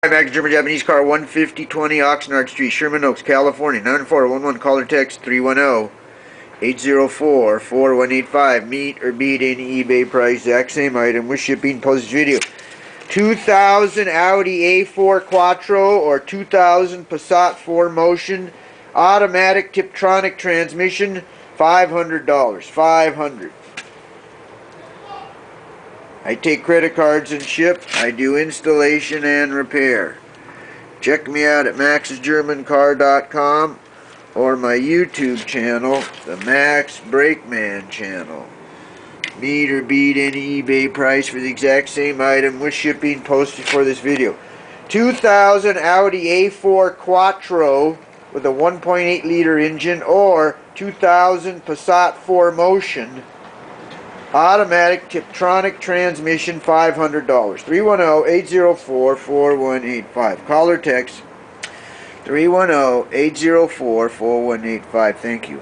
Back German Japanese car 15020 Oxnard Street, Sherman Oaks, California. 9411. Call or text 310-804-4185. Meet or beat any eBay price. Exact same item with shipping. Post video. 2000 Audi A4 Quattro or 2000 Passat 4motion automatic Tiptronic transmission. $500. $500. I take credit cards and ship. I do installation and repair. Check me out at maxsgermancar.com or my YouTube channel, the Max Brakeman channel. Meet or beat any eBay price for the exact same item with shipping. Posted for this video. 2000 Audi A4 Quattro with a 1.8 liter engine or 2000 Passat 4motion automatic Tiptronic transmission. $500. 310-804-4185. Call or text 310-804-4185. Thank you.